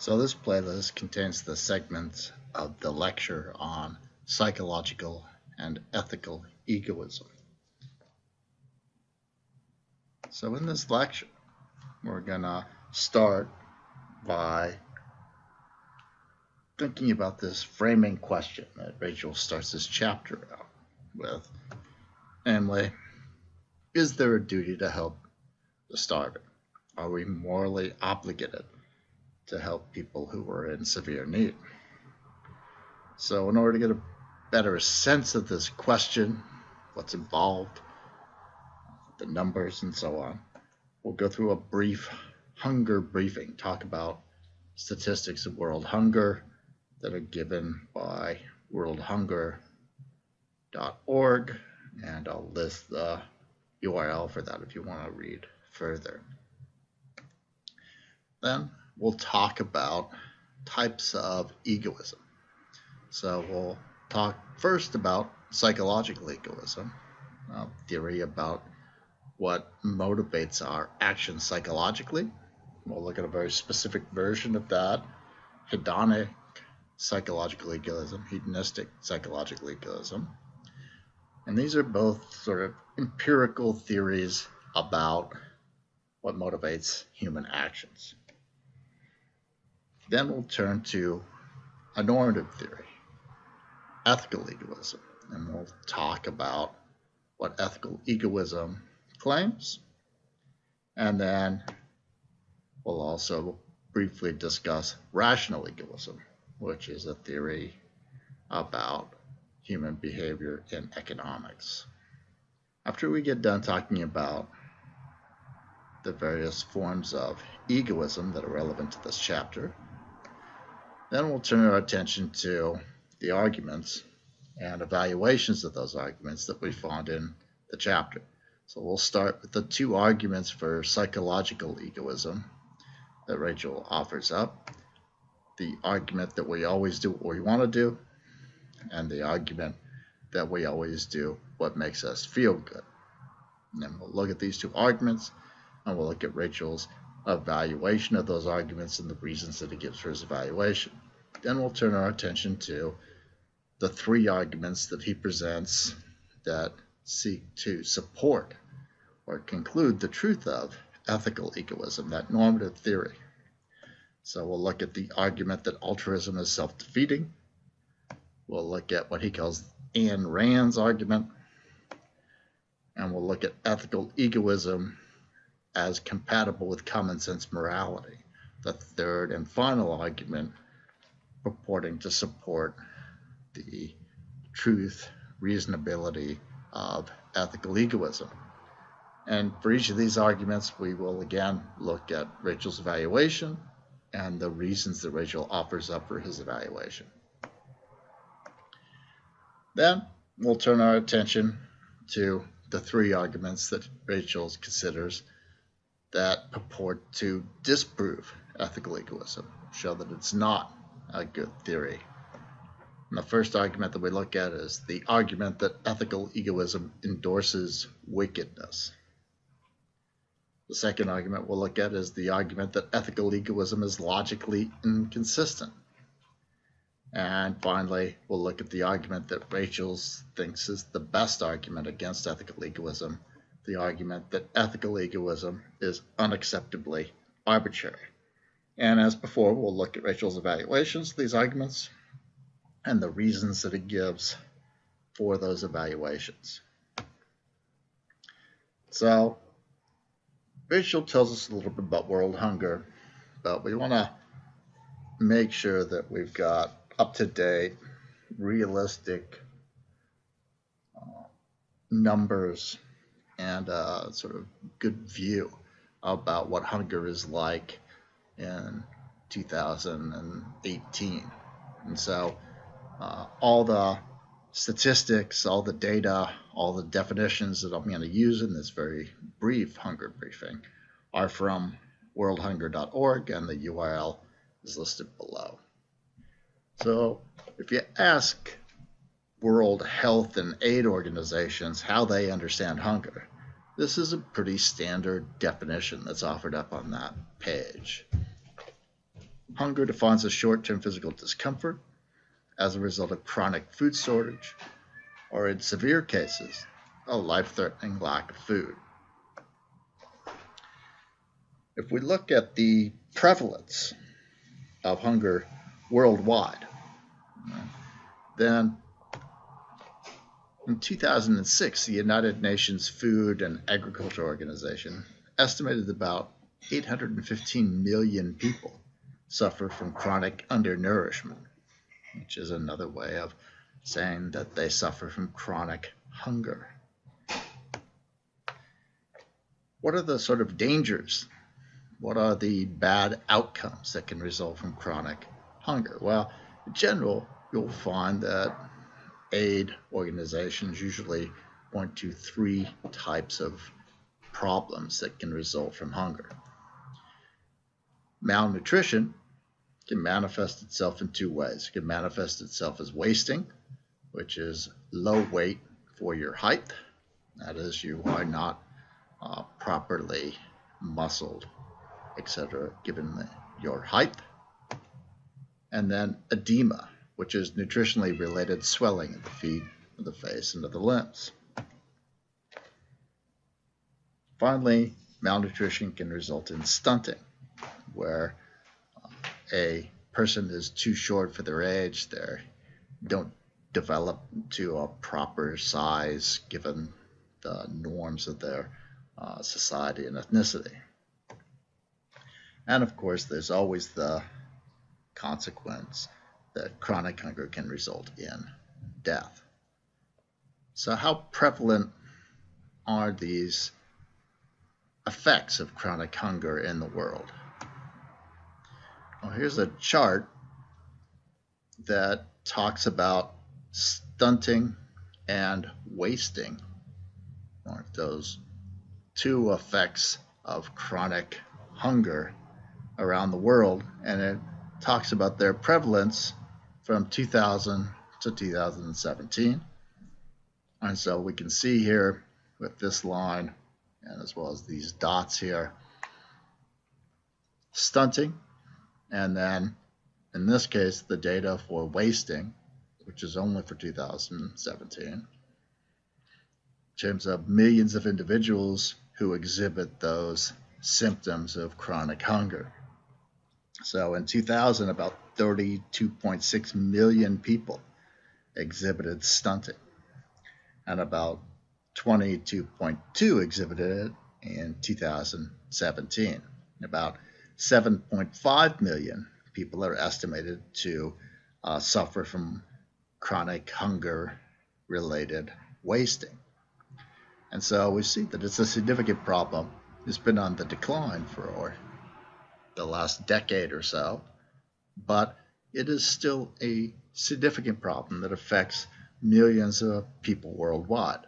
So this playlist contains the segments of the lecture on psychological and ethical egoism. So in this lecture, we're going to start by thinking about this framing question that Rachel starts this chapter out with. Namely, is there a duty to help the starving? Are we morally obligated to help people who are in severe need? So in order to get a better sense of this question, what's involved, the numbers, and so on, we'll go through a brief hunger briefing, talk about statistics of world hunger that are given by worldhunger.org, and I'll list the URL for that if you want to read further. Then we'll talk about types of egoism. So we'll talk first about psychological egoism, theory about what motivates our actions psychologically. We'll look at a very specific version of that, hedonic psychological egoism, hedonistic psychological egoism. And these are both sort of empirical theories about what motivates human actions. Then we'll turn to a normative theory, ethical egoism, and we'll talk about what ethical egoism claims. And then we'll also briefly discuss rational egoism, which is a theory about human behavior in economics. After we get done talking about the various forms of egoism that are relevant to this chapter, then we'll turn our attention to the arguments and evaluations of those arguments that we found in the chapter. So we'll start with the two arguments for psychological egoism that Rachel offers up. The argument that we always do what we want to do, and the argument that we always do what makes us feel good. And then we'll look at these two arguments, and we'll look at Rachel's evaluation of those arguments and the reasons that he gives for his evaluation. Then we'll turn our attention to the three arguments that he presents that seek to support or conclude the truth of ethical egoism, that normative theory. So we'll look at the argument that altruism is self-defeating. We'll look at what he calls Ayn Rand's argument. And we'll look at ethical egoism as compatible with common sense morality, the third and final argument purporting to support the truth, reasonability of ethical egoism. And for each of these arguments, we will again look at Rachel's evaluation and the reasons that Rachel offers up for his evaluation. Then we'll turn our attention to the three arguments that Rachel considers that purport to disprove ethical egoism, show that it's not a good theory. And the first argument that we look at is the argument that ethical egoism endorses wickedness. The second argument we'll look at is the argument that ethical egoism is logically inconsistent. And finally, we'll look at the argument that Rachel thinks is the best argument against ethical egoism, the argument that ethical egoism is unacceptably arbitrary. And as before, we'll look at Rachel's evaluations of these arguments and the reasons that it gives for those evaluations. So Rachel tells us a little bit about world hunger, but we want to make sure that we've got up-to-date, realistic numbers and a sort of good view about what hunger is like in 2018. And so all the statistics, all the data, all the definitions that I'm going to use in this very brief hunger briefing are from worldhunger.org, and the URL is listed below. So if you ask World Health and Aid organizations how they understand hunger, this is a pretty standard definition that's offered up on that page. Hunger defines a short-term physical discomfort as a result of chronic food shortage, or in severe cases, a life-threatening lack of food. If we look at the prevalence of hunger worldwide, then in 2006, the United Nations Food and Agriculture Organization estimated about 815 million people suffer from chronic undernourishment, which is another way of saying that they suffer from chronic hunger. What are the sort of dangers? What are the bad outcomes that can result from chronic hunger? Well, in general, you'll find that aid organizations usually point to three types of problems that can result from hunger. Malnutrition can manifest itself in two ways. It can manifest itself as wasting, which is low weight for your height. That is, you are not properly muscled, etc., given your height. And then edema, which is nutritionally related swelling of the feet, of the face, and of the limbs. Finally, malnutrition can result in stunting, where a person is too short for their age, they don't develop to a proper size given the norms of their society and ethnicity. And of course, there's always the consequence that chronic hunger can result in death. So how prevalent are these effects of chronic hunger in the world? Well, here's a chart that talks about stunting and wasting, or those two effects of chronic hunger around the world, and it talks about their prevalence from 2000 to 2017. And so we can see here with this line, and as well as these dots here, stunting, and then in this case the data for wasting, which is only for 2017, in terms of millions of individuals who exhibit those symptoms of chronic hunger. So in 2000, about 32.6 million people exhibited stunting, and about 22.2 exhibited it in 2017. About 7.5 million people are estimated to suffer from chronic hunger-related wasting. And so we see that it's a significant problem. It's been on the decline for the last decade or so, but it is still a significant problem that affects millions of people worldwide.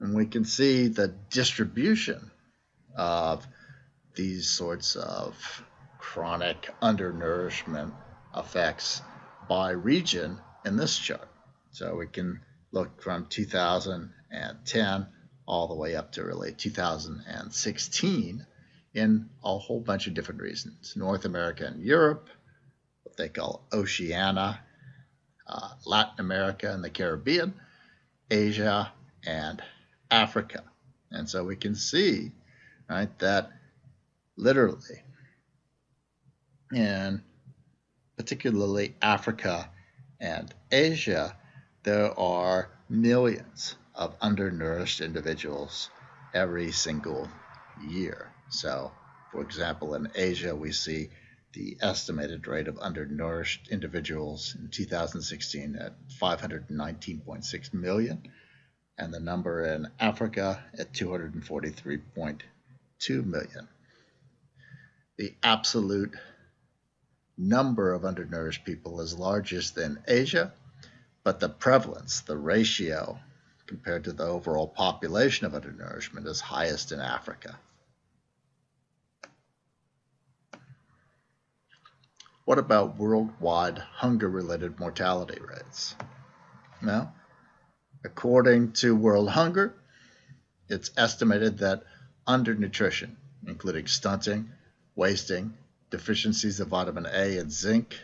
And we can see the distribution of these sorts of chronic undernourishment effects by region in this chart. So we can look from 2010 all the way up to really 2016 in a whole bunch of different reasons. North America and Europe, what they call Oceania, Latin America and the Caribbean, Asia, and Africa. And so we can see, right, that literally in particularly Africa and Asia, there are millions of undernourished individuals every single year. So, for example, in Asia, we see the estimated rate of undernourished individuals in 2016 at 519.6 million, and the number in Africa at 243.2 million. The absolute number of undernourished people is largest in Asia, but the prevalence, the ratio, compared to the overall population of undernourishment is highest in Africa. What about worldwide hunger-related mortality rates? Well, according to World Hunger, it's estimated that undernutrition, including stunting, wasting, deficiencies of vitamin A and zinc,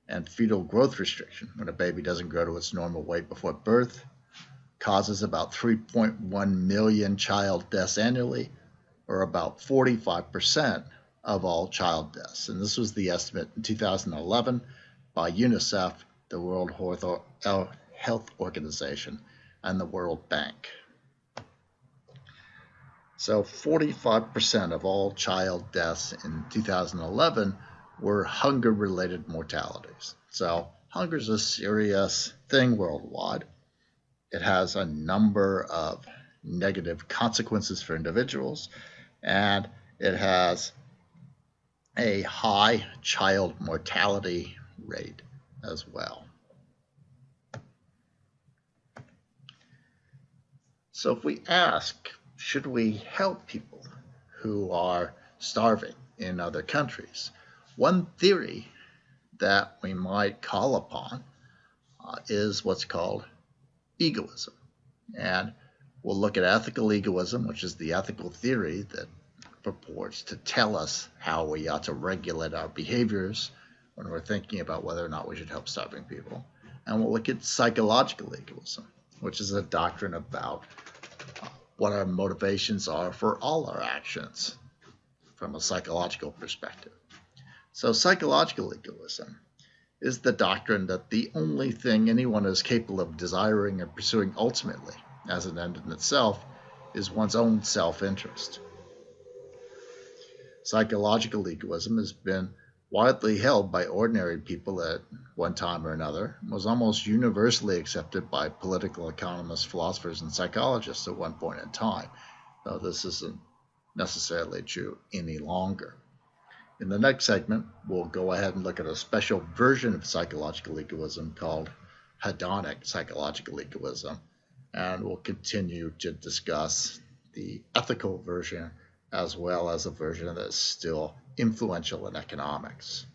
and fetal growth restriction, when a baby doesn't grow to its normal weight before birth, causes about 3.1 million child deaths annually, or about 45% of all child deaths. And this was the estimate in 2011 by UNICEF, the World Health Organization, and the World Bank. So 45% of all child deaths in 2011 were hunger-related mortalities. So hunger is a serious thing worldwide. It has a number of negative consequences for individuals, and it has a high child mortality rate as well. So if we ask, should we help people who are starving in other countries? One theory that we might call upon is what's called egoism. And we'll look at ethical egoism, which is the ethical theory that purports to tell us how we ought to regulate our behaviors when we're thinking about whether or not we should help starving people. And we'll look at psychological egoism, which is a doctrine about what our motivations are for all our actions from a psychological perspective. So psychological egoism is the doctrine that the only thing anyone is capable of desiring and pursuing ultimately as an end in itself is one's own self-interest. Psychological egoism has been widely held by ordinary people at one time or another, and was almost universally accepted by political economists, philosophers, and psychologists at one point in time, though this isn't necessarily true any longer. In the next segment, we'll go ahead and look at a special version of psychological egoism called hedonic psychological egoism, and we'll continue to discuss the ethical version as well as a version that is still influential in economics.